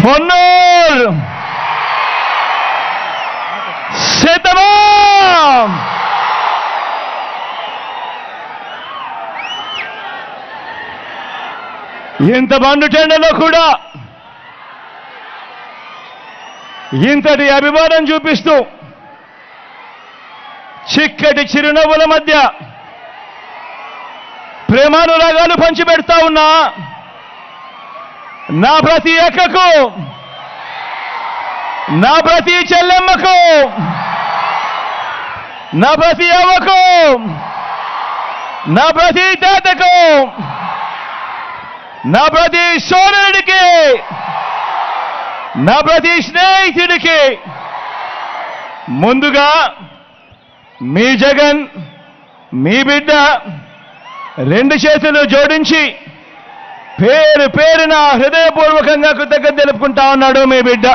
పొన్నూరు సిద్ధమా? ఇంత బండుటెండలో కూడా ఇంతటి అభిమానం చూపిస్తూ చిక్కటి చిరునవ్వుల మధ్య ప్రేమానురాగాలు పంచిపెడతా ఉన్నా నా ప్రతి అక్కకు, నా ప్రతి చెల్లెమ్మకు, నా ప్రతి అవ్వకు, నా ప్రతి తాతకు, నా ప్రతి సోదరుడికి, నా ప్రతి స్నేహితుడికి ముందుగా మీ జగన్, మీ బిడ్డ రెండు చేతులు జోడించి పేరు పేరున హృదయపూర్వకంగా కృతజ్ఞత తెలుపుకుంటా ఉన్నాడు మీ బిడ్డ.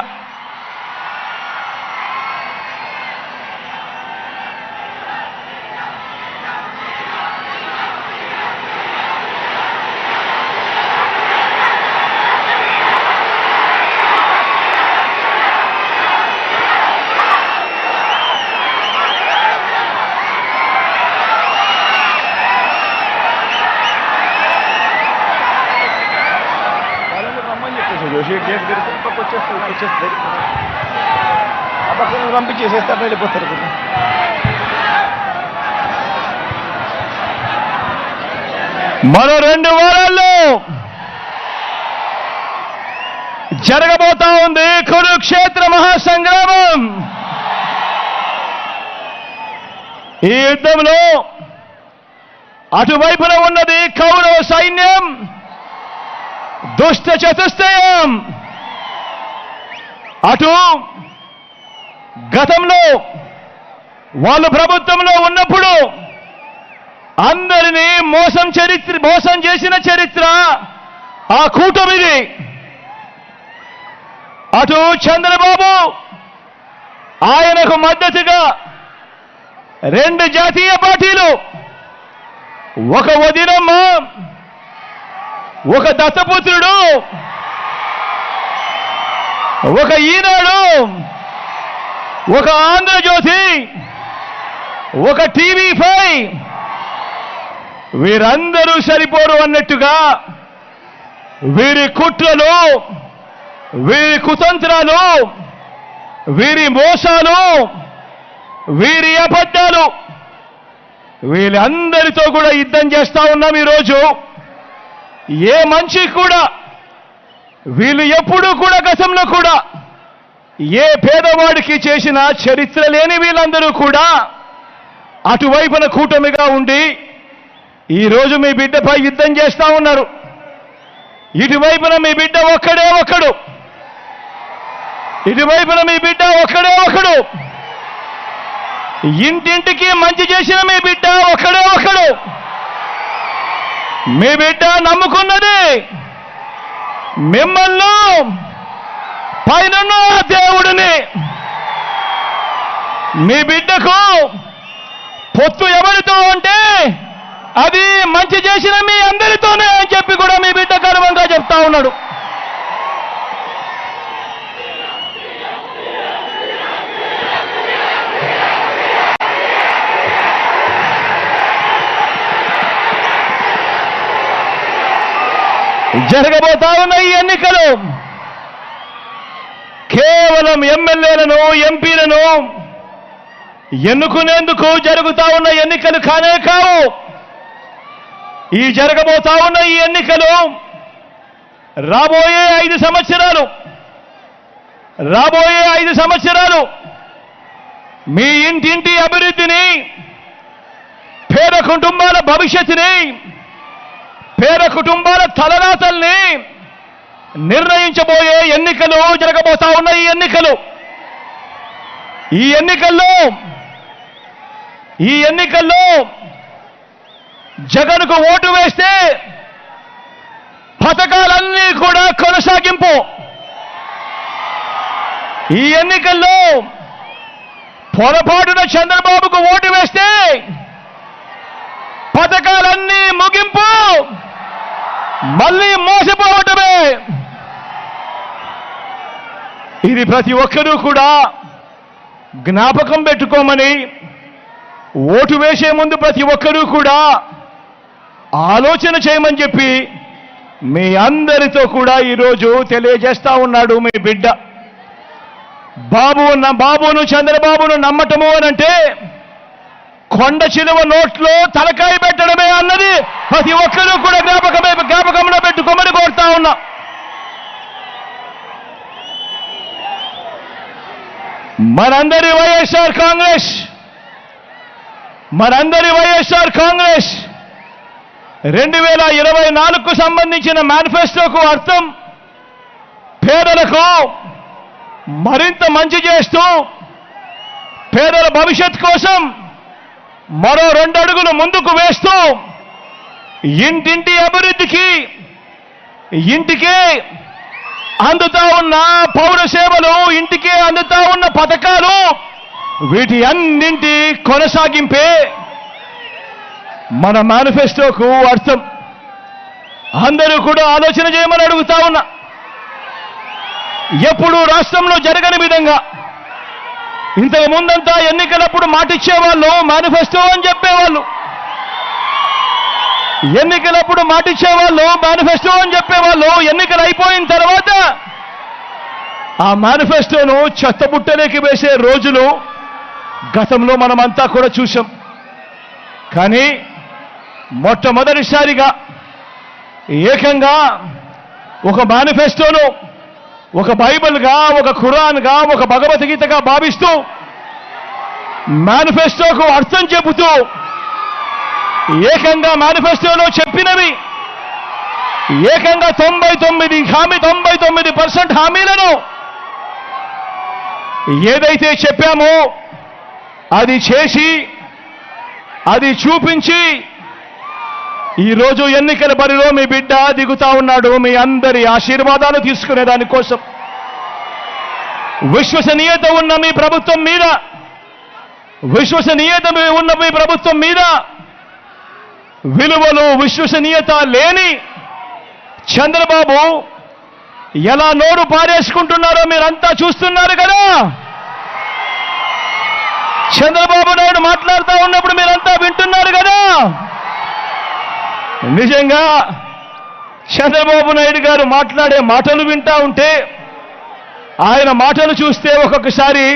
పంపించేసేస్తారు, వెళ్ళిపోతారు. మరో 2 వారాల్లో జరగబోతా ఉంది కురుక్షేత్ర మహాసంగ్రామం. ఈ యుద్ధంలో అటువైపున ఉన్నది కౌరవ సైన్యం, దుష్ట చతుష్టయం. అటు గతంలో వాళ్ళు ప్రభుత్వంలో ఉన్నప్పుడు అందరినీ మోసం చేసిన చరిత్ర ఆ కూటమిది. అటు చంద్రబాబు, ఆయనకు మద్దతుగా 2 జాతీయ పార్టీలు, ఒక వదినమ్మ, ఒక దత్తపుత్రుడు, ఒక ఈనాడు, ఒక ఆంధ్రజ్యోతి, ఒక టీవీ5, వీరందరూ సరిపోరు అన్నట్టుగా వీరి కుట్రలు, వీరి కుతంత్రాలు, వీరి మోసాలు, వీరి అబద్ధాలు, వీళ్ళందరితో కూడా యుద్ధం చేస్తా ఉన్నాం. ఈరోజు ఏ మంచి కూడా వీళ్ళు ఎప్పుడూ కూడా గతంలో కూడా ఏ పేదవాడికి చేసిన చరిత్ర లేని వీళ్ళందరూ కూడా అటువైపున కూటమిగా ఉండి ఈరోజు మీ బిడ్డపై యుద్ధం చేస్తా ఉన్నారు. ఇటువైపున మీ బిడ్డ ఒక్కడే ఒక్కడు, ఇటువైపున మీ బిడ్డ ఒక్కడే ఒక్కడు, ఇంటింటికి మంచి చేసిన మీ బిడ్డ ఒక్కడే ఒక్కడు. మీ బిడ్డ నమ్ముకున్నది మిమ్మల్ని, పైన దేవుడిని. మీ బిడ్డకు పొత్తు ఎవరితో అంటే అది మంచి చేసిన మీ అందరితోనే అని చెప్పి కూడా మీ బిడ్డ గర్వంగా చెప్తా ఉన్నాడు. జరగబోతా ఉన్న ఈ ఎన్నికలు కేవలం ఎమ్మెల్యేలను, ఎంపీలను ఎన్నుకునేందుకు జరుగుతా ఉన్న ఎన్నికలు కానే కావు. ఈ జరగబోతా ఉన్న ఈ ఎన్నికలు రాబోయే 5 సంవత్సరాలు మీ ఇంటింటి అభివృద్ధిని, పేద కుటుంబాల భవిష్యత్తుని, పేద కుటుంబాల తలరాతల్ని నిర్ణయించబోయే ఎన్నికలు జరగబోతా ఉన్న ఈ ఎన్నికల్లో జగన్కు ఓటు వేస్తే పథకాలన్నీ కూడా కొనసాగింపు. ఈ ఎన్నికల్లో పొరపాటున చంద్రబాబుకు ఓటు వేస్తే పథకాలన్నీ ముగింపు, మళ్ళీ మోసపోవటమే. ఇది ప్రతి ఒక్కరూ కూడా జ్ఞాపకం పెట్టుకోమని, ఓటు వేసే ముందు ప్రతి ఒక్కరూ కూడా ఆలోచన చేయమని చెప్పి మీ అందరితో కూడా ఈరోజు తెలియజేస్తా ఉన్నాడు మీ బిడ్డ. బాబును చంద్రబాబును నమ్మటము అనంటే కొండ చిలువ నోట్లో తలకాయ పెట్టడమే అన్నది ప్రతి ఒక్కరూ కూడా జ్ఞాపకంలో పెట్టుకోమని కోరుతా ఉన్నా. మనందరి వైఎస్ఆర్ కాంగ్రెస్ 2024కు సంబంధించిన మేనిఫెస్టోకు అర్థం పేదలకు మరింత మంచి చేస్తూ పేదల భవిష్యత్ కోసం మరో 2 అడుగులు ముందుకు వేస్తూ ఇంటింటి అభివృద్ధికి, ఇంటికే అందుతా ఉన్న పౌర సేవలు, ఇంటికే అందుతా ఉన్న పథకాలు, వీటి అన్నింటి కొనసాగింపే మన మేనిఫెస్టోకు అర్థం. అందరూ కూడా ఆలోచన చేయమని అడుగుతా ఉన్నా. ఎప్పుడు రాష్ట్రంలో జరగని విధంగా ఇంతకు ముందంతా ఎన్నికలప్పుడు మాటిచ్చేవాళ్ళు, మేనిఫెస్టో అని చెప్పేవాళ్ళు. ఎన్నికలప్పుడు మాటిచ్చేవాళ్ళు, మేనిఫెస్టో అని చెప్పేవాళ్ళు. ఎన్నికలు అయిపోయిన తర్వాత ఆ మేనిఫెస్టోను చెత్తబుట్టలోకి వేసే రోజులు గతంలో మనమంతా కూడా చూసాం. కానీ మొట్టమొదటిసారిగా ఏకంగా ఒక మేనిఫెస్టోను ఒక బైబిల్గా, ఒక ఖురాన్గా, ఒక భగవద్గీతగా భావిస్తూ మేనిఫెస్టోకు అర్థం చెబుతూ ఏకంగా మేనిఫెస్టోలో చెప్పినవి ఏకంగా 99% హామీలను ఏదైతే చెప్పామో అది చేసి, అది చూపించి ఈరోజు ఎన్నికల బరిలో మీ బిడ్డ దిగుతా ఉన్నాడు. మీ అందరి ఆశీర్వాదాలు తీసుకునే దానికోసం విశ్వసనీయత ఉన్న మీ ప్రభుత్వం మీద విలువలు, విశ్వసనీయత లేని చంద్రబాబు ఎలా నోరు పారేసుకుంటున్నారో మీరంతా చూస్తున్నారు కదా. చంద్రబాబు నాయుడు మాట్లాడుతూ ఉన్నప్పుడు మీరంతా వింటున్నారు కదా. నిజంగా చంద్రబాబు నాయుడు గారు మాట్లాడే మాటలు వింటా ఉంటే, ఆయన మాటలు చూస్తే ఒక్కొక్కసారి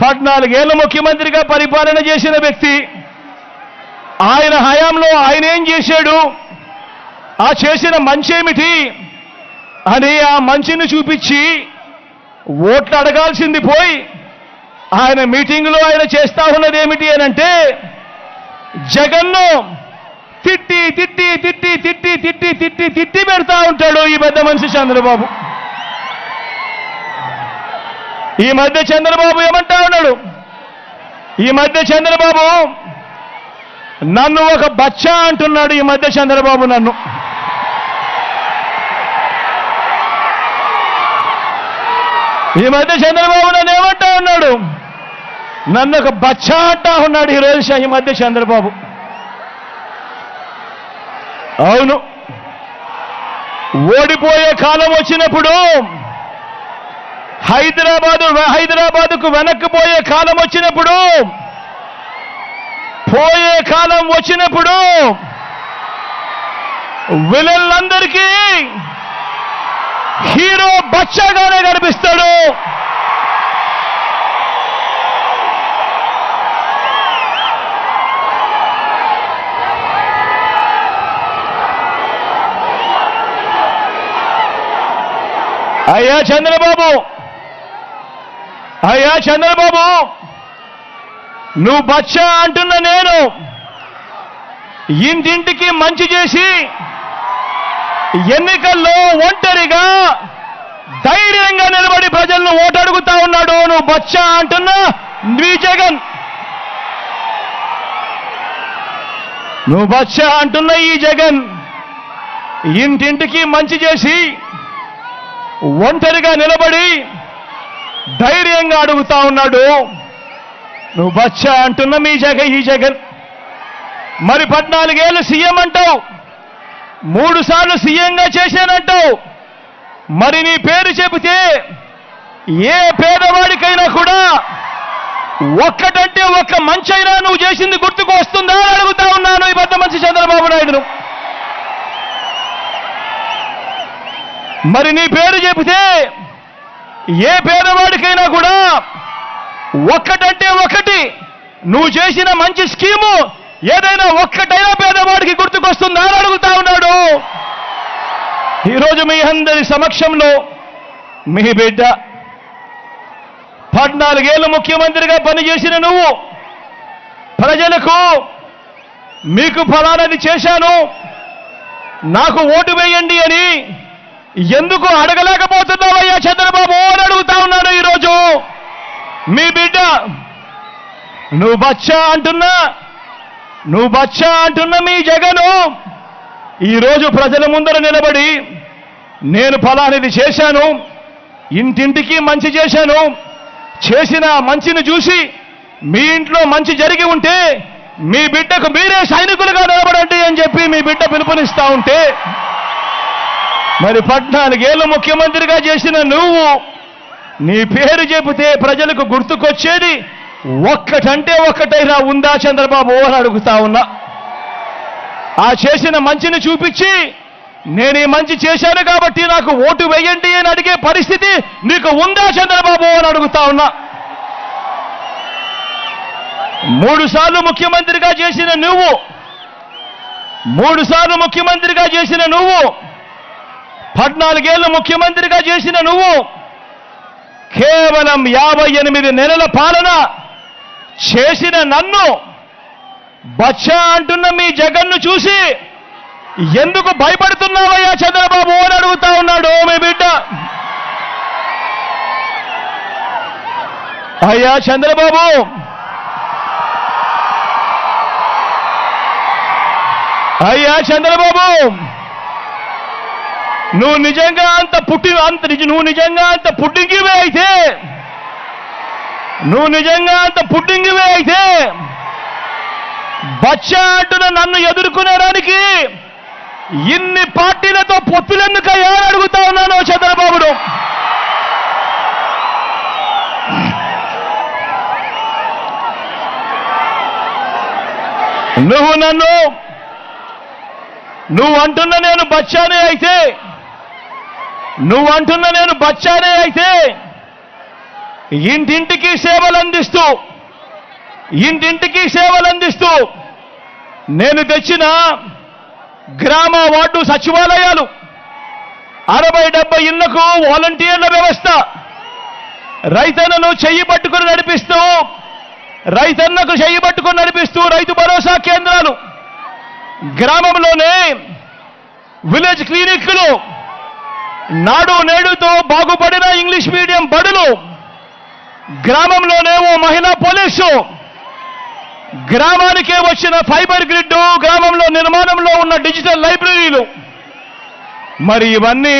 14 ఏళ్ల ముఖ్యమంత్రిగా పరిపాలన చేసిన వ్యక్తి, ఆయన హయాంలో ఆయన ఏం చేశాడు, ఆ చేసిన మంచేమిటి అని ఆ మంచిని చూపించి ఓట్లు అడగాల్సింది పోయి ఆయన మీటింగులో ఆయన చేస్తా ఉన్నది ఏమిటి అనంటే జగన్ను తిట్టి తిట్టి తిట్టి తిట్టి తిట్టి తిట్టి తిట్టి పెడతా ఉంటాడు ఈ పెద్ద మనిషి చంద్రబాబు. ఈ మధ్య చంద్రబాబు ఏమంటా ఉన్నాడు, ఈ మధ్య చంద్రబాబు నన్ను ఒక బచ్చా అంటున్నాడు. ఈ మధ్య చంద్రబాబు నన్ను ఏమంటా ఉన్నాడు, నన్ను ఒక బచ్చా అంటా ఉన్నాడు ఈరోజు ఈ మధ్య చంద్రబాబు. అవును, ఓడిపోయే కాలం వచ్చినప్పుడు, హైదరాబాదుకు వెనక్కిపోయే కాలం వచ్చినప్పుడు, పోయే కాలం వచ్చినప్పుడు విలన్లందరికీ హీరో బచ్చాగానే కనిపిస్తాడు. అయ్యా చంద్రబాబు, నువ్వు బచ్చా అంటున్న నేను ఇంటింటికి మంచి చేసి ఎన్నికల్లో ఒంటరిగా ధైర్యంగా నిలబడి ప్రజలను ఓటు అడుగుతా ఉన్నాడు. నువ్వు బచ్చా అంటున్నా నీ జగన్, నువ్వు బచ్చా అంటున్న ఈ జగన్ ఇంటింటికి మంచి చేసి ఒంటరిగా నిలబడి ధైర్యంగా అడుగుతా ఉన్నాడు. నువ్వు బచ్చా అంటున్న ఈ జగన్ మరి 14 ఏళ్ళు సీఎం అంటావు, 3 సార్లు సీఎంగా చేశానంటావు. మరి నీ పేరు చెబితే ఏ పేదవాడికైనా కూడా ఒక్కటంటే ఒక్క మంచైనా నువ్వు చేసింది గుర్తుకు వస్తుందా అని అడుగుతా ఉన్నాను ఈ పెద్ద మనిషి చంద్రబాబు నాయుడును. మరి నీ పేరు చెబితే ఏ పేదవాడికైనా కూడా ఒక్కటంటే ఒకటి నువ్వు చేసిన మంచి స్కీము ఏదైనా ఒక్కటైనా పేదవాడికి గుర్తుకొస్తుందా అని అడుగుతా ఉన్నాడు. ఈరోజు మీ అందరి సమక్షంలో మీ బిడ్డ 14 ఏళ్ళు ముఖ్యమంత్రిగా పనిచేసిన నువ్వు ప్రజలకు మీకు ఫలానది చేశాను నాకు ఓటు వేయండి అని ఎందుకు అడగలేకపోతున్నావయ్యా చంద్రబాబు అని అడుగుతా ఉన్నాను. ఈరోజు మీ బిడ్డ నువ్వు బచ్చా అంటున్నా మీ జగను ఈరోజు ప్రజల ముందర నిలబడి నేను ఫలానిది చేశాను, ఇంటింటికి మంచి చేశాను, చేసిన మంచిని చూసి మీ ఇంట్లో మంచి జరిగి ఉంటే మీ బిడ్డకు మీరే సైనికులుగా నిలబడండి అని చెప్పి మీ బిడ్డ పిలుపునిస్తా ఉంటే మరి 14 ఏళ్ళు ముఖ్యమంత్రిగా చేసిన నువ్వు నీ పేరు చెబితే ప్రజలకు గుర్తుకొచ్చేది ఒక్కటంటే ఒక్కటైనా ఉందా చంద్రబాబు అని అడుగుతా ఉన్నా. ఆ చేసిన మంచిని చూపించి నేను ఈ మంచి చేశాను కాబట్టి నాకు ఓటు వేయండి అని అడిగే పరిస్థితి నీకు ఉందా చంద్రబాబు అని అడుగుతా ఉన్నా. 3 సార్లు ముఖ్యమంత్రిగా చేసిన నువ్వు 14 ఏళ్ళు ముఖ్యమంత్రిగా చేసిన నువ్వు కేవలం 58 నెలల పాలన చేసిన నన్ను బచ్చా అంటున్న మీ జగన్ను చూసి ఎందుకు భయపడుతున్నావయ్యా చంద్రబాబు అని అడుగుతా ఉన్నాడు మీ బిడ్డ. అయ్యా చంద్రబాబు, నువ్వు నిజంగా అంత పుట్టింగివే అయితే బచ్చా అంటున్న నన్ను ఎదుర్కొనేడానికి ఇన్ని పార్టీలతో పొత్తులెందుకయ్యా అని అడుగుతా ఉన్నాను చంద్రబాబును. నువ్వు అంటున్న నేను బచ్చానే అయితే ఇంటింటికి సేవలందిస్తూ నేను తెచ్చిన గ్రామ వార్డు సచివాలయాలు 60-70 ఇళ్లకు వాలంటీర్ల వ్యవస్థ రైతన్నకు చెయ్యి పట్టుకుని నడిపిస్తూ రైతు భరోసా కేంద్రాలు, గ్రామంలోనే విలేజ్ క్లినిక్లు, నాడు నేడుతో బాగుపడిన ఇంగ్లీష్ మీడియం బడులు, గ్రామంలోనే ఓ మహిళా పోలీసు, గ్రామానికే వచ్చిన ఫైబర్ గ్రిడ్, గ్రామంలో నిర్మాణంలో ఉన్న డిజిటల్ లైబ్రరీలు. మరి ఇవన్నీ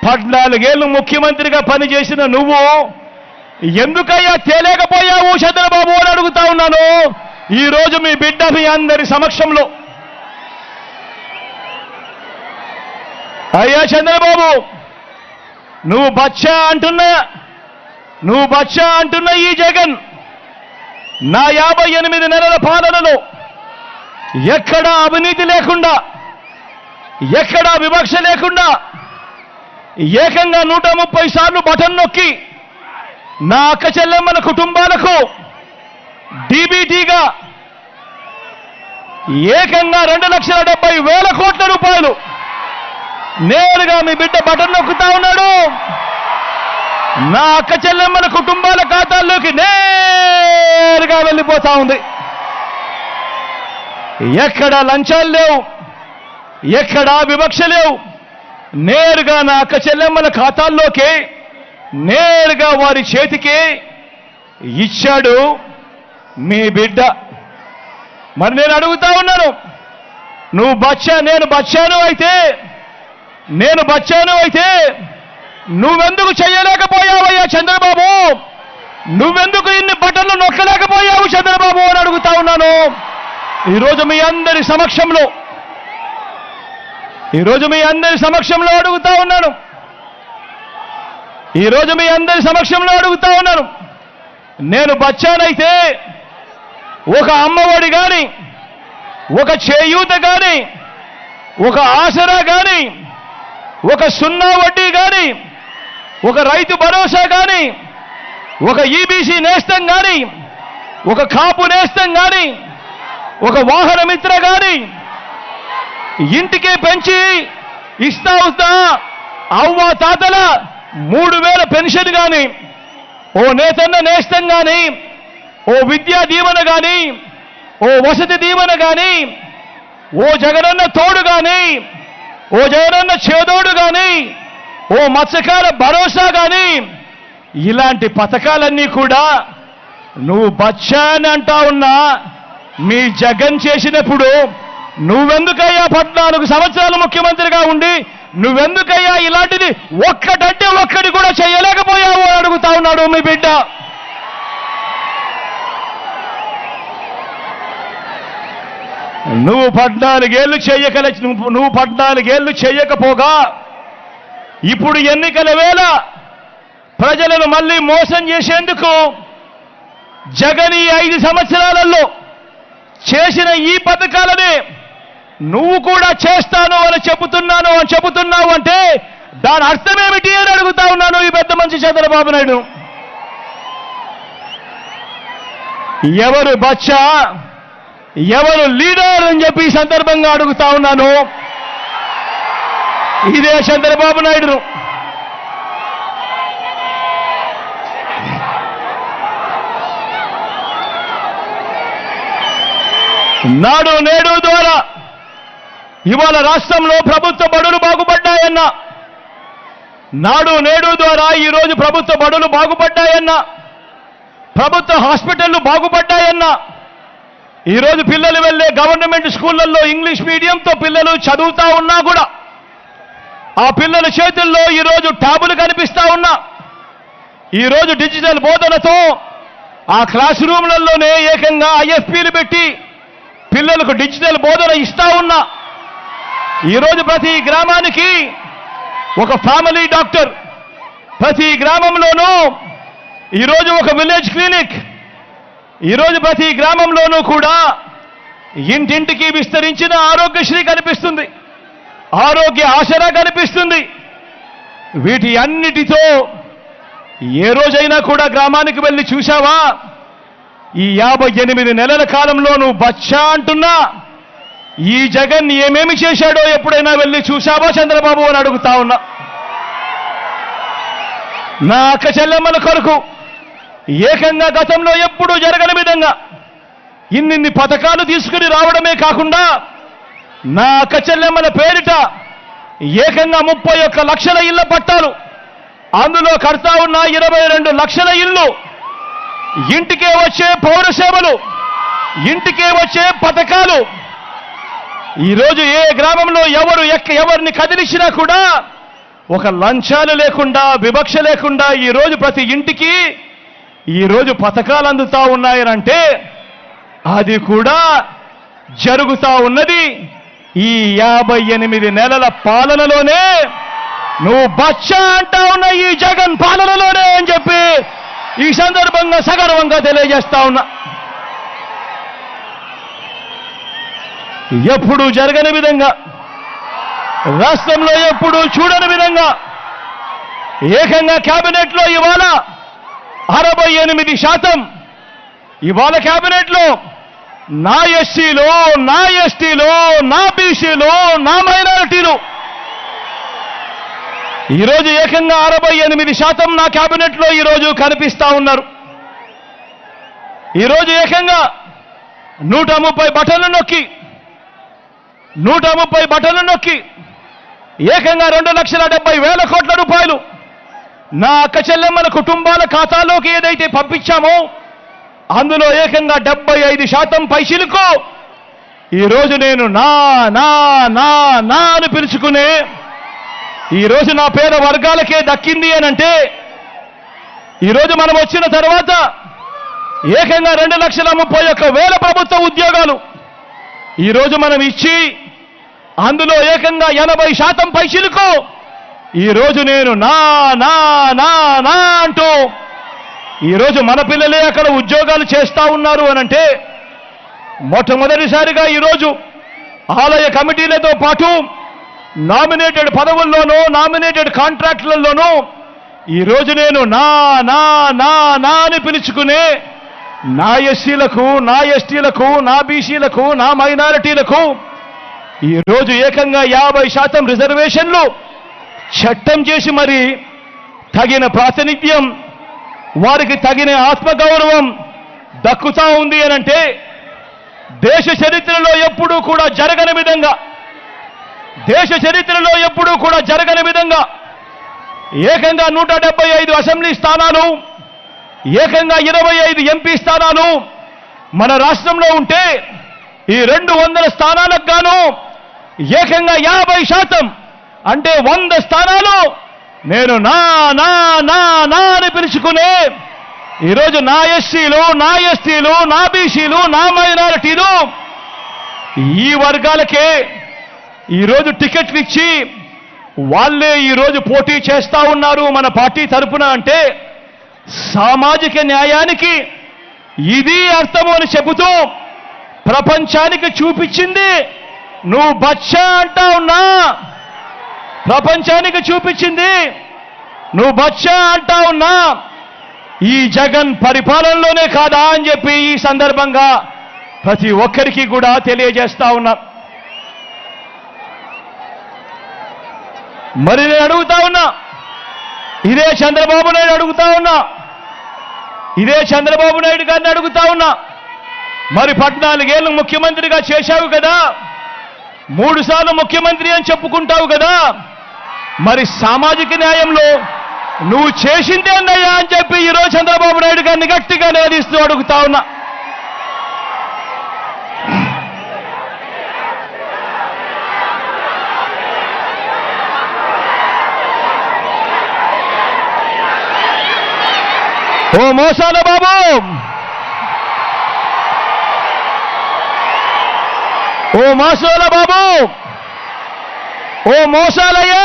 14 ఏళ్ళు ముఖ్యమంత్రిగా పనిచేసిన నువ్వు ఎందుకయ్యా తేలేకపోయావు చంద్రబాబు అని అడుగుతా ఉన్నాను ఈరోజు మీ బిడ్డ మీ అందరి సమక్షంలో. అయ్యా చంద్రబాబు, నువ్వు బచ్చా అంటున్న ఈ జగన్ నా 58 నెలల పాలనలో ఎక్కడా అవినీతి లేకుండా, ఎక్కడా వివక్ష లేకుండా ఏకంగా 130 సార్లు బటన్ నొక్కి నా అక్క చెల్లెమ్మల కుటుంబాలకు డీబీటీగా ఏకంగా 2,70,000 కోట్ల రూపాయలు నేరుగా మీ బిడ్డ బటన్ నొక్కుతా ఉన్నాడు. నా అక్క చెల్లెమ్మల కుటుంబాల ఖాతాల్లోకి నేరుగా వెళ్ళిపోతా ఉంది. ఎక్కడా లంచాలు లేవు, ఎక్కడా వివక్ష లేవు. నేరుగా నా అక్క చెల్లెమ్మల ఖాతాల్లోకి నేరుగా వారి చేతికి ఇచ్చాడు మీ బిడ్డ. మరి నేను అడుగుతా ఉన్నాను, నేను బచ్చాను అయితే నువ్వెందుకు చేయలేకపోయావయ్యా చంద్రబాబు? నువ్వెందుకు ఇన్ని బటన్లు నొక్కలేకపోయావు చంద్రబాబు అని అడుగుతా ఉన్నాను ఈరోజు మీ అందరి సమక్షంలో అడుగుతా ఉన్నాను. ఈరోజు మీ అందరి సమక్షంలో అడుగుతా ఉన్నాను, నేను బచ్చానైతే ఒక అమ్మఒడి కానీ, ఒక చేయూత కానీ, ఒక ఆసరా కానీ, ఒక సున్నా వడ్డీ కానీ, ఒక రైతు భరోసా కానీ, ఒక ఈబీసీ నేస్తం కానీ, ఒక కాపు నేస్తం కానీ, ఒక వాహన మిత్ర కానీ ఇంటికే పెంచి ఇస్తా అవ్వ తాతల 3000 పెన్షన్ కానీ, ఓ నేతన్న నేస్తం కానీ, ఓ విద్యా దీవెన కానీ, ఓ వసతి దీవెన కానీ, ఓ జగనన్న తోడు కానీ, ఓ జగనన్న చేదోడు కానీ, ఓ మత్స్యకార భరోసా కానీ, ఇలాంటి పథకాలన్నీ కూడా నువ్వు బచ్చా అని అంటా ఉన్నా మీ జగన్ చేసినప్పుడు నువ్వెందుకయ్యా 14 సంవత్సరాలు ముఖ్యమంత్రిగా ఉండి నువ్వెందుకయ్యా ఇలాంటిది ఒక్కటంటే ఒక్కటి కూడా చేయలేకపోయావు అని అడుగుతా ఉన్నాడు మీ బిడ్డ. నువ్వు 14 ఏళ్ళు నువ్వు 14 ఏళ్ళు చేయకపోగా ఇప్పుడు ఎన్నికల వేళ ప్రజలను మళ్ళీ మోసం చేసేందుకు జగన్ ఈ 5 సంవత్సరాలలో చేసిన ఈ పథకాలని నువ్వు కూడా చేస్తాను అని చెబుతున్నావు అంటే దాని అర్థం ఏమిటి అని అడుగుతా ఉన్నాను ఈ పెద్ద మనిషి చంద్రబాబు నాయుడు. ఎవరు బచ్చా, ఎవరు లీడర్ అని చెప్పి ఈ సందర్భంగా అడుగుతా ఉన్నాను. ఇదే చంద్రబాబు నాయుడు. నాడు నేడు ద్వారా ఇవాళ రాష్ట్రంలో ప్రభుత్వ బడులు బాగుపడ్డాయన్నా, నాడు నేడు ద్వారా ఈరోజు ప్రభుత్వ బడులు బాగుపడ్డాయన్నా, ప్రభుత్వ హాస్పిటళ్లు బాగుపడ్డాయన్నా, ఈరోజు పిల్లలు వెళ్ళే గవర్నమెంట్ స్కూళ్లలో ఇంగ్లీష్ మీడియంతో పిల్లలు చదువుతా ఉన్నా కూడా ఆ పిల్లల చేతుల్లో ఈరోజు ట్యాబులు కనిపిస్తా ఉన్నా, ఈరోజు డిజిటల్ బోధనతో ఆ క్లాస్ రూమ్లలోనే ఏకంగా ఐఎఫ్పీలు పెట్టి పిల్లలకు డిజిటల్ బోధన ఇస్తా ఉన్నా, ఈరోజు ప్రతి గ్రామానికి ఒక ఫ్యామిలీ డాక్టర్, ప్రతి గ్రామంలోనూ ఈరోజు ఒక విలేజ్ క్లినిక్, ఈరోజు ప్రతి గ్రామంలోనూ కూడా ఇంటింటికి విస్తరించిన ఆరోగ్యశ్రీ కనిపిస్తుంది, ఆరోగ్య ఆసరా కనిపిస్తుంది. వీటి అన్నిటితో ఏ రోజైనా కూడా గ్రామానికి వెళ్ళి చూశావా? ఈ 58 నెలల కాలంలో నువ్వు బచ్చా అంటున్నా ఈ జగన్ ఏమేమి చేశాడో ఎప్పుడైనా వెళ్ళి చూశావా చంద్రబాబు అని అడుగుతా ఉన్నా. నా అక్క చెల్లెమ్మల కొరకు ఏకంగా గతంలో ఎప్పుడూ జరగని విధంగా ఇన్ని పథకాలు తీసుకుని రావడమే కాకుండా నా అక్క చెల్లెమ్మల పేరిట ఏకంగా 31 లక్షల ఇళ్ల పట్టాలు, అందులో కడతా ఉన్న 22 లక్షల ఇల్లు, ఇంటికే వచ్చే పౌర సేవలు, ఇంటికే వచ్చే పథకాలు. ఈరోజు ఏ గ్రామంలో ఎవరిని కదిలించినా కూడా ఒక లంచాలు లేకుండా, వివక్ష లేకుండా ఈరోజు ప్రతి ఇంటికి ఈరోజు పథకాలు అందుతా ఉన్నాయనంటే అది కూడా జరుగుతా ఉన్నది ఈ 58 నెలల పాలనలోనే. నువ్వు బచ్చా అంటా ఉన్న ఈ జగన్ పాలనలోనే అని చెప్పి ఈ సందర్భంగా సగర్వంగా తెలియజేస్తా ఉన్నా. ఎప్పుడూ జరగని విధంగా, రాష్ట్రంలో ఎప్పుడూ చూడని విధంగా ఏకంగా కేబినెట్లో ఇవాళ 68%, ఇవాళ కేబినెట్లో నా ఎస్సీలో, నా ఎస్టీలో, నా బీసీలో, నా మైనారిటీలు ఈరోజు ఏకంగా 68% నా కేబినెట్లో ఈరోజు కనిపిస్తా ఉన్నారు. ఈరోజు ఏకంగా 130 బటన్లు నొక్కి ఏకంగా 2,70,000 కోట్ల రూపాయలు నా అక్క చెల్లెమ్మల కుటుంబాల ఖాతాలోకి ఏదైతే పంపించామో అందులో ఏకంగా 75% పైసలకు ఈరోజు నేను నా నా నా నా అని పిలుచుకునే ఈరోజు నా పేద వర్గాలకే దక్కింది అనంటే, ఈరోజు మనం వచ్చిన తర్వాత ఏకంగా 2,31,000 ప్రభుత్వ ఉద్యోగాలు ఈరోజు మనం ఇచ్చి అందులో ఏకంగా 80% పైసలకు ఈరోజు నేను నా నా నా నా అంటూ ఈరోజు మన పిల్లలే అక్కడ ఉద్యోగాలు చేస్తా ఉన్నారు అనంటే, మొట్టమొదటిసారిగా ఈరోజు ఆలయ కమిటీలతో పాటు నామినేటెడ్ పదవుల్లోనూ నామినేటెడ్ కాంట్రాక్టులలోనూ ఈరోజు నేను నా నా నా నా అని పిలుచుకునే నా ఎస్సీలకు, నా ఎస్టీలకు, నా బీసీలకు, నా మైనారిటీలకు ఈరోజు ఏకంగా 50% రిజర్వేషన్లు చట్టం చేసి మరి తగిన ప్రాతినిధ్యం, వారికి తగిన ఆత్మగౌరవం దక్కుతా ఉంది అనంటే, దేశ చరిత్రలో ఎప్పుడూ కూడా జరగని విధంగా, దేశ చరిత్రలో ఎప్పుడూ కూడా జరగని విధంగా ఏకంగా 175 అసెంబ్లీ స్థానాలు, ఏకంగా 25 ఎంపీ స్థానాలు మన రాష్ట్రంలో ఉంటే, ఈ 200 స్థానాలకు గాను ఏకంగా 50% అంటే 100 స్థానాలు నేను నా నా నా నా అని పిలుచుకునే ఈరోజు నా ఎస్సీలు, నా ఎస్టీలు, నా బీసీలు, నా మైనారిటీలు ఈ వర్గాలకే ఈరోజు టికెట్లు ఇచ్చి వాళ్ళే ఈరోజు పోటీ చేస్తా ఉన్నారు మన పార్టీ తరపున అంటే, సామాజిక న్యాయానికి ఇది అర్థము అని చెబుతూ ప్రపంచానికి చూపించింది నువ్వు బచ్చా అంటా ఉన్నా, ప్రపంచానికి చూపించింది నువ్వు బచ్చా అంటా ఉన్నా ఈ జగన్ పరిపాలనలోనే కాదా అని చెప్పి ఈ సందర్భంగా ప్రతి ఒక్కరికి కూడా తెలియజేస్తా ఉన్నా. మరి నేను అడుగుతా ఉన్నా, ఇదే చంద్రబాబు నాయుడు అడుగుతా ఉన్నా, ఇదే చంద్రబాబు నాయుడు గారిని అడుగుతా ఉన్నా, మరి 14 ఏళ్ళు ముఖ్యమంత్రిగా చేశావు కదా, 3 సార్లు ముఖ్యమంత్రి అని చెప్పుకుంటావు కదా, మరి సామాజిక న్యాయంలో నువ్వు చేసిందే అన్నయ్యా అని చెప్పి ఈరోజు చంద్రబాబు నాయుడు గారిని గట్టిగా నిలదీస్తూ అడుగుతా ఉన్నా. ఓ మోసాల బాబు, ఓ మోసాల బాబు, ఓ మోసాలయ్యా,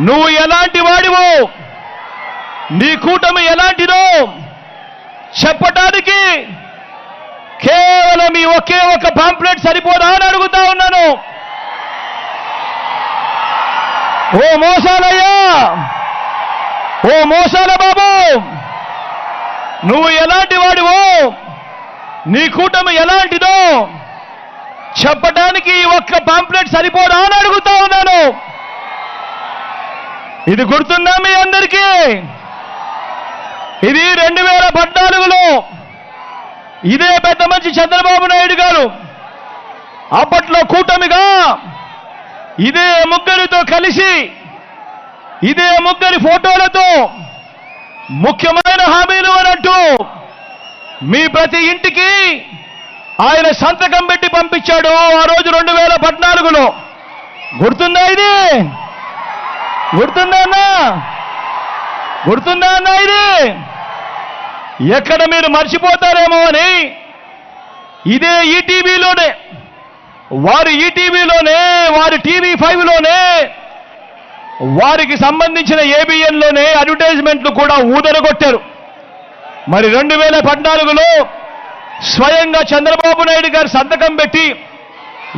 నువ్వు ఎలాంటి వాడివో, నీ కూటమి ఎలాంటిదో చెప్పటానికి కేవలం ఈ ఒకే ఒక పాంప్లెట్ సరిపోదా అని అడుగుతా ఉన్నాను. ఓ మోసాలయ్యా, ఓ మోసాల బాబు, నువ్వు ఎలాంటి వాడివో, నీ కూటమి ఎలాంటిదో చెప్పటానికి ఒక్క పాంప్లెట్ సరిపోదా అని అడుగుతా ఉన్నాను. ఇది గుర్తుందా మీ అందరికీ? ఇది 2014లో ఇదే పెద్ద మంచి చంద్రబాబు నాయుడు గారు అప్పట్లో కూటమిగా ఇదే ముగ్గురితో కలిసి, ఇదే ముగ్గురి ఫోటోలతో ముఖ్యమైన హామీలు అనంటూ మీ ప్రతి ఇంటికి ఆయన సంతకం పెట్టి పంపించాడు ఆ రోజు 2014లో. గుర్తుందా ఇది? గుర్తుందా అన్నా? గుర్తుందా అన్నా ఇది? ఎక్కడ మీరు మర్చిపోతారేమో అని ఇదే ఈటీవీలోనే, వారి ఈటీవీలోనే, వారి టీవీ5లోనే, వారికి సంబంధించిన ఏబిఎన్లోనే అడ్వర్టైజ్మెంట్లు కూడా ఊదరగొట్టారు. మరి 2014లో స్వయంగా చంద్రబాబు నాయుడు గారు సంతకం పెట్టి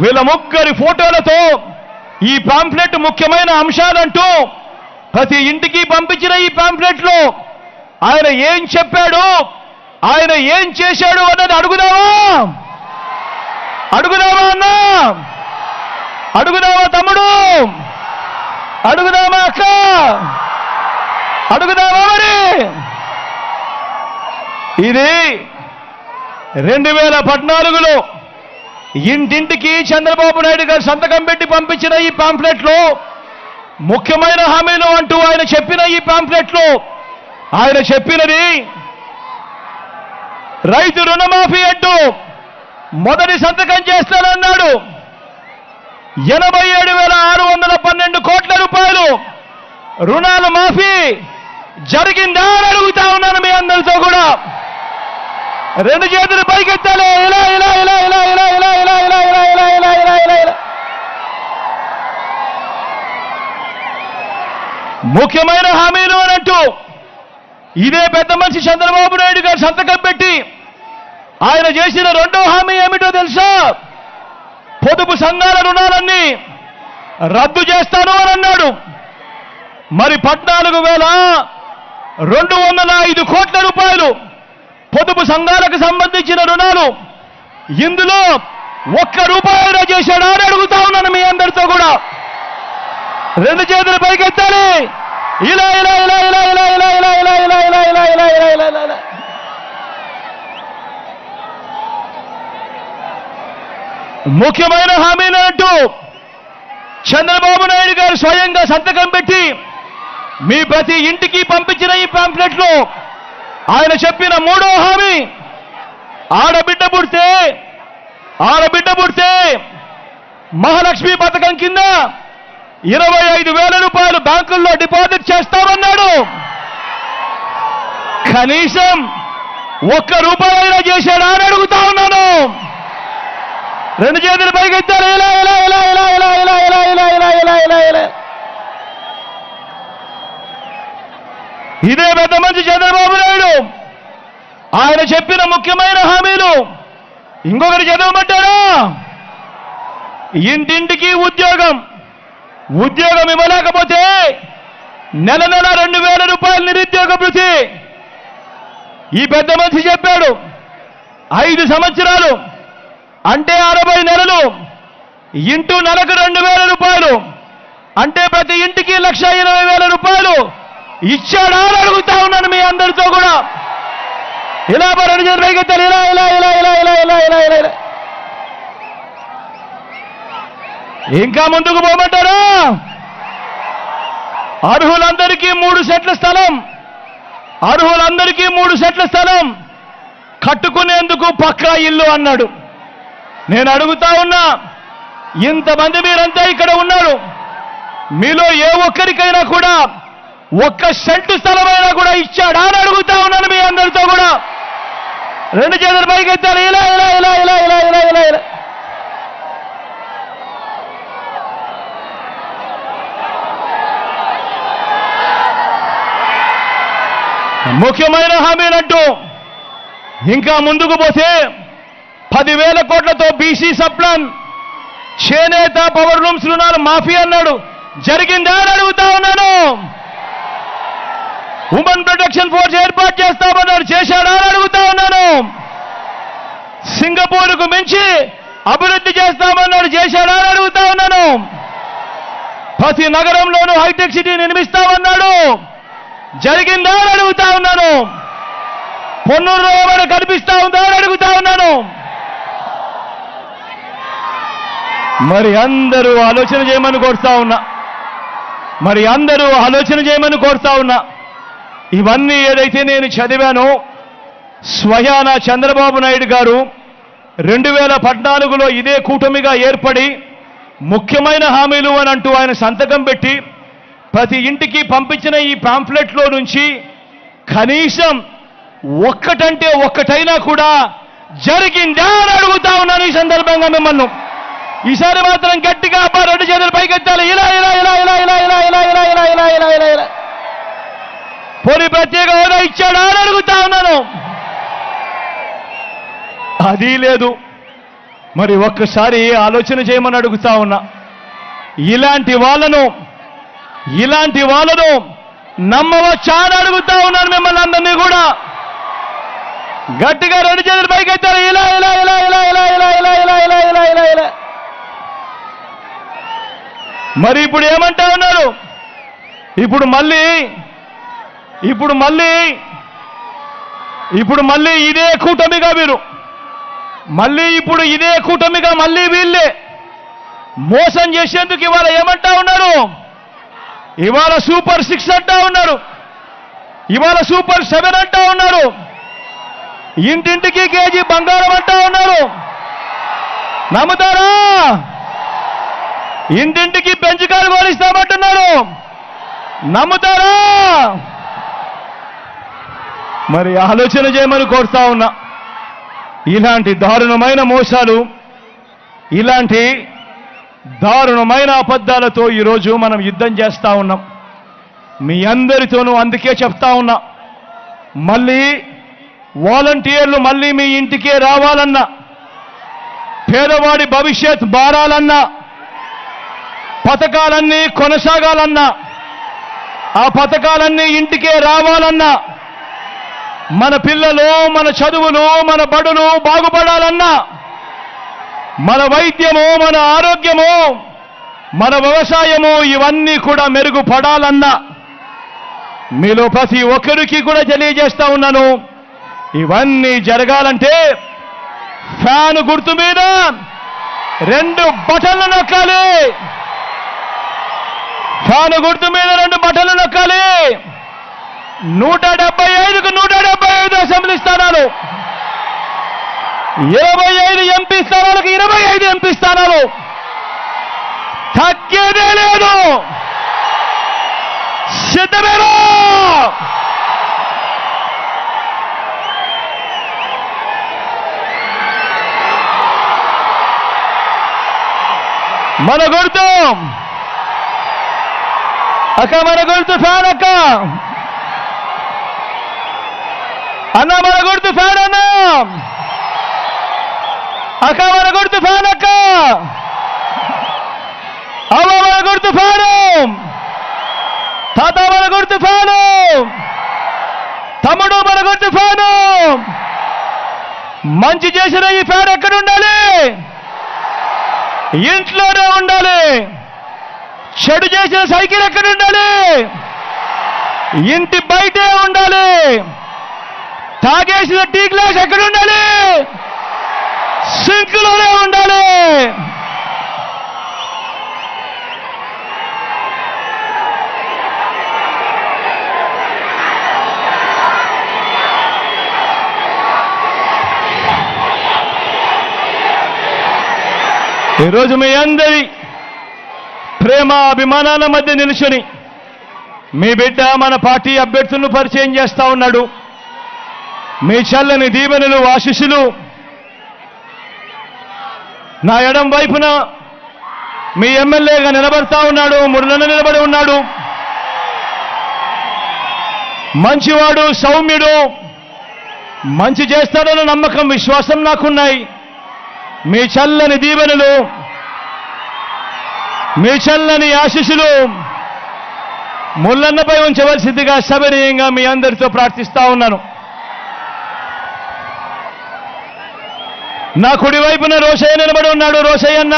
వీళ్ళ ముగ్గురి ఫోటోలతో ఈ పాంప్లెట్ ముఖ్యమైన అంశాలంటూ ప్రతి ఇంటికి పంపించిన ఈ పాంప్లెట్లో ఆయన ఏం చెప్పాడు, ఆయన ఏం చేశాడు అన్నది అడుగుదామా? అడుగుదామా అన్నా? అడుగుదామా తమ్ముడు? అడుగుదామా అక్క? అడుగుదామా? మరి ఇది 2014లో ఇంటింటికి చంద్రబాబు నాయుడు గారు సంతకం పెట్టి పంపించిన ఈ పాంప్లెట్లో ముఖ్యమైన హామీలు అంటూ ఆయన చెప్పిన ఈ పాంప్లెట్లో ఆయన చెప్పినది రైతు రుణమాఫీ అంటూ మొదటి సంతకం చేస్తానన్నాడు. 87,612 కోట్ల రూపాయలు రుణాల మాఫీ జరిగిందా అని అడుగుతా ఉన్నాను మీ అందరితో కూడా. 2 చేతులు పైకెత్తాలి. ఇలా ఇలా ఇలా ఇలా ఇలా ఇలా ఇలా ఇలా ఇలా ఇలా ఇలా ఇలా ఇలా ఇలా ముఖ్యమైన హామీలు అనంటూ ఇదే పెద్ద మనిషి చంద్రబాబు నాయుడు గారు సంతకం పెట్టి ఆయన చేసిన రెండో హామీ ఏమిటో తెలుసా? పొదుపు సంఘాల రుణాలన్నీ రద్దు చేస్తాను అని అన్నాడు. మరి 14,205 కోట్ల రూపాయలు పొదుపు సంఘాలకు సంబంధించిన రుణాలు, ఇందులో ఒక్క రూపాయి చేశాడా అని అడుగుతా ఉన్నాను మీ అందరితో కూడా. రెండు చేతులు పైకెత్తాలి. ఇలా ఇలా ఇలా ఇలా ఇలా ఇలా ఇలా ఇలా ఇలా ఇలా ఇలా ఇలా ఇలా ఇలా ఇలా. ముఖ్యమైన హామీలు అంటూ చంద్రబాబు నాయుడు గారు స్వయంగా సంతకం పెట్టి మీ ప్రతి ఇంటికి పంపించిన ఈ పాంప్లెట్లో ఆయన చెప్పిన మూడో హామీ, ఆడబిడ్డ పుడితే మహాలక్ష్మి పథకం కింద 25,000 రూపాయలు బ్యాంకుల్లో డిపాజిట్ చేస్తామన్నాడు. కనీసం ఒక్క రూపాయైనా చేశాడా అని అడుగుతా ఉన్నాను. రెండు చేతులు పైకెత్తారు. ఇలా ఇలా ఇలా ఇలా ఇలా ఇలా ఇలా ఇలా ఇలా ఇలా ఇలా ఇలా. ఇదే పెద్ద మంచి చంద్రబాబు నాయుడు ఆయన చెప్పిన ముఖ్యమైన హామీలు ఇంకొకటి చదవమంటారా? ఇంటింటికి ఉద్యోగం ఇవ్వలేకపోతే నెల 2,000 రూపాయలు నిరుద్యోగ భృతి. ఈ పెద్ద మనిషి చెప్పాడు 5 సంవత్సరాలు అంటే 60 నెలలు ఇంటూ నెలకు 2,000 రూపాయలు అంటే ప్రతి ఇంటికి 1,20,000 రూపాయలు ఇచ్చాడా అని అడుగుతా ఉన్నాను మీ అందరితో కూడా. ఇలా రెండు చేతులు పైకెత్తాలి. ఇలా ఇలా ఇలా ఇలా ఇలా ఇలా ఇలా ఇలా ఇలా. ఇంకా ముందుకు పోమంటారా? అర్హులందరికీ 3 సెట్ల స్థలం కట్టుకునేందుకు పక్కా ఇల్లు అన్నాడు. నేను అడుగుతా ఉన్నా, ఇంతమంది మీరంతా ఇక్కడ ఉన్నారు, మీలో ఏ ఒక్కరికైనా కూడా 1 సెంటు స్థలమైనా కూడా ఇచ్చాడా అని అడుగుతా ఉన్నాను మీ అందరితో కూడా. రెండు చేతులు పైకెత్తారు. ఇలా ఇలా ఇలా ఇలా ఇలా ఇలా ఇలా ఇలా. ముఖ్యమైన హామీలంటూ ఇంకా ముందుకు పోతే 10,000 కోట్లతో బీసీ సప్లాన్, చేనేత, పవర్ లూమ్స్ రుణాలు మాఫీ అన్నాడు. జరిగిందా అని అడుగుతా ఉన్నాను. ఉమెన్ ప్రొటెక్షన్ ఫోర్స్ ఏర్పాటు చేస్తామన్నాడు. చేశాడా అని అడుగుతా ఉన్నాను. సింగపూర్కు మించి అభివృద్ధి చేస్తామన్నాడు. చేశాడా అని అడుగుతా ఉన్నాను. ప్రతి నగరంలోనూ హైటెక్ సిటీ నిర్మిస్తామన్నాడు. జరిగిందా అని అడుగుతా ఉన్నాను. పొన్నూరులో ఏమైనా కనిపిస్తా ఉందా అని అడుగుతా ఉన్నాను. మరి అందరూ ఆలోచన చేయమని కోరుతా ఉన్నా. ఇవన్నీ ఏదైతే నేను చదివానో స్వయాన చంద్రబాబు నాయుడు గారు 2014లో ఇదే కూటమిగా ఏర్పడి ముఖ్యమైన హామీలు అని అంటూ ఆయన సంతకం పెట్టి ప్రతి ఇంటికి పంపించిన ఈ పాంప్లెట్లో నుంచి కనీసం ఒక్కటంటే ఒక్కటైనా కూడా జరిగిందా అని అడుగుతా ఉన్నాను ఈ సందర్భంగా మిమ్మల్ని. ఈసారి మాత్రం గట్టిగా రెండు చేతులు పైకెత్తాలి. ఇలా ఇలా ఇలా ఇలా ఇలా ఇలా ఇలా ఇలా ఇలా ఇలా ఇలా ఇలా ఇలా. పోనీ ప్రత్యేక హోదా ఇచ్చాడా అని అడుగుతా ఉన్నాను. అది లేదు. మరి ఒక్కసారి ఆలోచన చేయమని అడుగుతా ఉన్నా. ఇలాంటి వాళ్ళను నమ్మవచ్చా అని అడుగుతా ఉన్నాను మిమ్మల్ని అందరినీ కూడా. గట్టిగా రెండు చేతులు పైకెత్తారు. ఇలా ఇలా ఇలా ఇలా ఇలా ఇలా ఇలా ఇలా ఇలా ఇలా ఇలా ఇలా. మరి ఇప్పుడు ఏమంటా ఉన్నారు? ఇప్పుడు మళ్ళీ ఇదే కూటమిగా మీరు ఇదే కూటమిగా మళ్ళీ వీళ్ళే మోసం చేసేందుకు ఇవాళ ఏమంటా ఉన్నారు? ఇవాళ సూపర్ 6 అంటా ఉన్నారు. ఇవాళ సూపర్ 7 అంటా ఉన్నారు. ఇంటింటికి కేజీ బంగారం అంటా ఉన్నారు. నమ్ముతారా? ఇంటింటికి పెంచుకాలు కోరిస్తామంటున్నారు. నమ్ముతారా? మరి ఆలోచన చేయమని కోరుతా ఉన్నా. ఇలాంటి దారుణమైన మోసాలు, ఇలాంటి దారుణమైన అబద్ధాలతో ఈరోజు మనం యుద్ధం చేస్తా ఉన్నాం. మీ అందరితోనూ అందుకే చెప్తా ఉన్నా, మళ్ళీ వాలంటీర్లు మళ్ళీ మీ ఇంటికే రావాలన్నా, పేదవాడి భవిష్యత్ మారాలన్నా, పథకాలన్నీ కొనసాగాలన్నా, ఆ పథకాలన్నీ ఇంటికే రావాలన్నా, మన పిల్లలు, మన చదువులు, మన బడులు బాగుపడాలన్నా, మన వైద్యము, మన ఆరోగ్యము, మన వ్యవసాయము ఇవన్నీ కూడా మెరుగుపడాలన్నా, మీలో ప్రతి ఒక్కరికి కూడా తెలియజేస్తా ఉన్నాను, ఇవన్నీ జరగాలంటే ఫ్యాన్ గుర్తు మీద 2 బటన్లు నొక్కాలి. ఫ్యాన్ గుర్తు మీద 2 బటన్లు నొక్కాలి. 175కు 175 అసెంబ్లీ స్థానాలు, 25 ఎంపీ స్థానాలకు 25 ఎంపీ స్థానాలు, తగ్గేదే లేదు. సిద్ధమేనా? మన గుర్తు అక్క, మన గుర్తు ఫ్యాన్ అక్క, అన్న మన గుర్తు ఫ్యాన్ అన్న, అక్క మన గుర్తు ఫ్యాన్ అక్క, అవ్వ మన గుర్తు ఫ్యాను, తాత మన గుర్తు ఫ్యాను, తమ్ముడు మన గుర్తు ఫ్యాను. మంచి చేసిన ఈ ఫ్యాన్ ఎక్కడ ఉండాలి? ఇంట్లోనే ఉండాలి. చెడు చేసిన సైకిల్ ఎక్కడ ఉండాలి? ఇంటి బయటే ఉండాలి. తాగేసిన టీ గ్లాస్ ఎక్కడ ఉండాలి? సింక్లోనే ఉండాలి. ఈరోజు మీ అందరి ప్రేమ అభిమానాల మధ్య నిలుచుని మీ బిడ్డ మన పార్టీ అభ్యర్థులను పరిచయం చేస్తా ఉన్నాడు. మీ చల్లని దీవెనలు, ఆశీస్సులు నా ఎడం వైపున మీ ఎమ్మెల్యేగా నిలబడతా ఉన్నాడు, మురళన నిలబడి ఉన్నాడు. మంచివాడు, సౌమ్యుడు, మంచి చేస్తాడన్న నమ్మకం, విశ్వాసం నాకున్నాయి. మీ చల్లని దీవెనలు, మీ చల్లని ఆశీస్సులు ముల్లన్నపై ఉంచవలసిందిగా సవినయంగా మీ అందరితో ప్రార్థిస్తా ఉన్నాను. నా కుడి వైపున రోషయ్య నిలబడి ఉన్నాడు. రోషయ్య అన్న,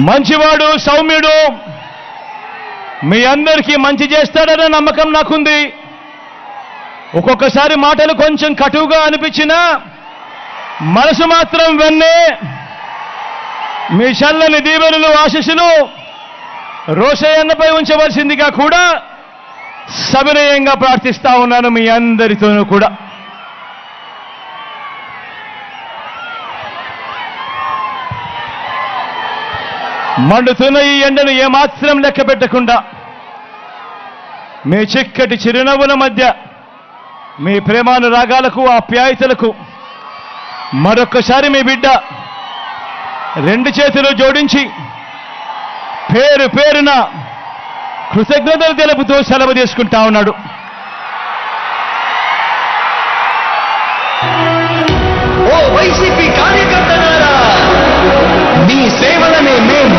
మంచివాడు, సౌమ్యుడు, మీ అందరికీ మంచి చేస్తాడన్న నమ్మకం నాకుంది. ఒక్కొక్కసారి మాటలు కొంచెం కటువుగా అనిపించినా మనసు మాత్రం వెన్నే. మీ చల్లని దీవెనలు, ఆశీస్సులు రోషయ్యన్నపై ఉంచవలసిందిగా కూడా సవినయంగా ప్రార్థిస్తా ఉన్నాను మీ అందరితోనూ కూడా. మండుతున్న ఈ ఎండను ఏమాత్రం లెక్క పెట్టకుండా మీ చిక్కటి చిరునవ్వుల మధ్య మీ ప్రేమానురాగాలకు, ఆప్యాయతలకు మరొక్కసారి మీ బిడ్డ 2 చేతులు జోడించి పేరు పేరున కృతజ్ఞతలు తెలుపుతూ సెలవు తీసుకుంటా ఉన్నాడు. ఓ వైసీపీ కార్యకర్తలారా, మీ సేవలనే మేము